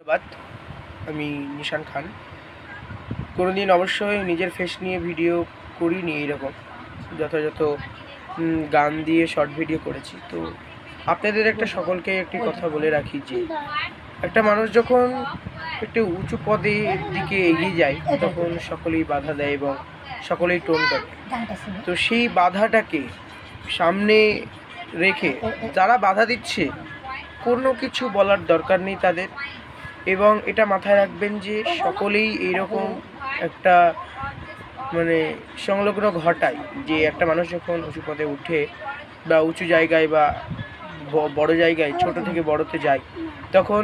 ধন্যবাদ। আমি নিশান খান। কোনোদিন অবশ্যই নিজের ফেস নিয়ে ভিডিও করিনি এইরকম। যথাযথ গান দিয়ে শর্ট ভিডিও করেছি। তো আপনাদের সকলকে একটি কথা বলে রাখি যে একটা মানুষ যখন একটু উঁচু পদের দিকে এগিয়ে যায় তখন সকলেই বাধা দেয় এবং সকলেই টোন করে। তো সেই বাধাটাকে সামনে রেখে যারা বাধা দিচ্ছে কোনো কিছু বলার দরকার নেই তাদের, এবং এটা মাথায় রাখবেন যে সকলেই এইরকম একটা সংলগ্ন ঘটায় যে একটা মানুষ যখন উঁচু পদে উঠে বা উঁচু জায়গায় বা বড় জায়গায় ছোট থেকে বড়তে যায় তখন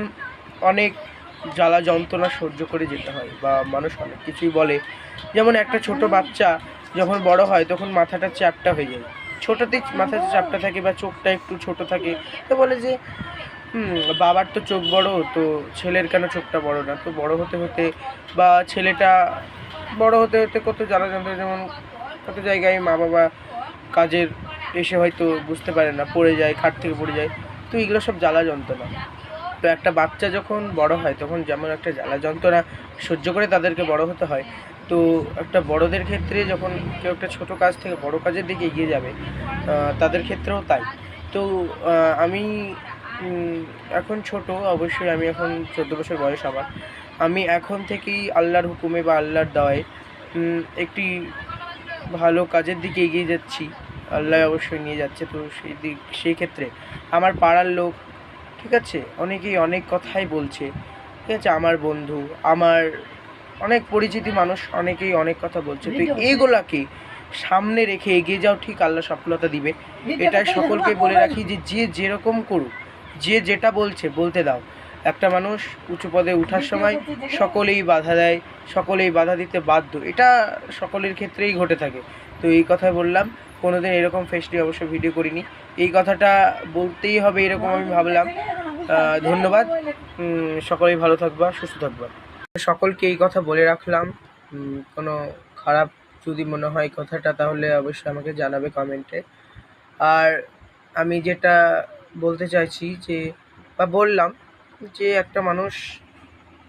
অনেক জ্বালা যন্ত্রণা সহ্য করে যেতে হয় বা মানুষ অনেক কিছুই বলে। যেমন একটা ছোট বাচ্চা যখন বড় হয় তখন মাথাটা চ্যাপ্টা হয়ে যায়, ছোটোতেই মাথাটা চ্যাপ্টা থাকে বা চোখটা একটু ছোট থাকে, তো বলে যে বাবার তো চোখ বড়, তো ছেলের কেন চোখটা বড় না। তো বড় হতে হতে বা ছেলেটা বড় হতে হতে কত জ্বালা যন্ত্রণা, যেমন কত জায়গায় মা বাবা কাজের এসে হয়তো বুঝতে পারে না, পড়ে যায়, খাট থেকে পড়ে যায়। তো এগুলো সব জ্বালা যন্ত্রণা। তো একটা বাচ্চা যখন বড় হয় তখন যেমন একটা জ্বালা যন্ত্রণা সহ্য করে তাদেরকে বড় হতে হয়, তো একটা বড়দের ক্ষেত্রে যখন কেউ একটা ছোটো কাজ থেকে বড় কাজের দিকে এগিয়ে যাবে তাদের ক্ষেত্রেও তাই। তো আমি এখন ছোট, অবশ্যই আমি এখন 14 বছর বয়স আমার। আমি এখন থেকেই আল্লাহর হুকুমে বা আল্লাহর দেওয়ায় একটি ভালো কাজের দিকে এগিয়ে যাচ্ছি। আল্লাহ অবশ্যই নিয়ে যাচ্ছে। তো সেই ক্ষেত্রে আমার পাড়ার লোক, ঠিক আছে, অনেকেই অনেক কথাই বলছে, ঠিক আছে, আমার বন্ধু, আমার অনেক পরিচিতি মানুষ, অনেকেই অনেক কথা বলছে। তো এইগুলাকে সামনে রেখে এগিয়ে যাও, ঠিক আল্লাহ সফলতা দিবে। এটাই সকলকে বলে রাখি যে যে যেরকম করুক, যে যেটা বলছে বলতে দাও। একটা মানুষ উঁচু পদে ওঠার সময় সকলেই বাধা দেয়, সকলেই বাধা দিতে বাধ্য, এটা সকলের ক্ষেত্রেই ঘটে থাকে। তো এই কথাই বললাম। কোনোদিন এরকম ফেসলি অবশ্য ভিডিও করিনি, এই কথাটা বলতেই হবে এরকম আমি ভাবলাম। ধন্যবাদ। সকলেই ভালো থাকবা, সুস্থ থাকবা। সকলকে এই কথা বলে রাখলাম। কোনো খারাপ যদি মনে হয় কথাটা তাহলে অবশ্যই আমাকে জানাবে কমেন্টে। আর আমি যেটা বলতে চাইছি যে বা বললাম যে একটা মানুষ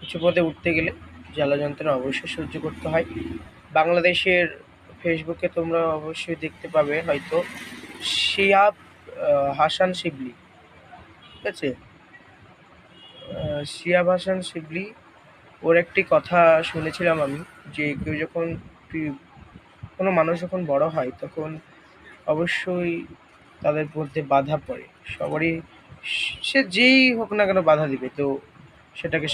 উঁচু পদে উঠতে গেলে জ্বালা যন্ত্রণা অবশ্যই সহ্য করতে হয়। বাংলাদেশের ফেসবুকে তোমরা অবশ্যই দেখতে পাবে হয়তো শিহাব হাসান শিবলি, ঠিক আছে, শিহাব হাসান শিবলি, ওর একটি কথা শুনেছিলাম আমি যে কেউ যখন কোনো মানুষ যখন বড় হয় তখন অবশ্যই তাদের মধ্যে বাধা পড়ে, সবারই, সে যেই হোক না কেন বাধা দিবে, তো সেটাকে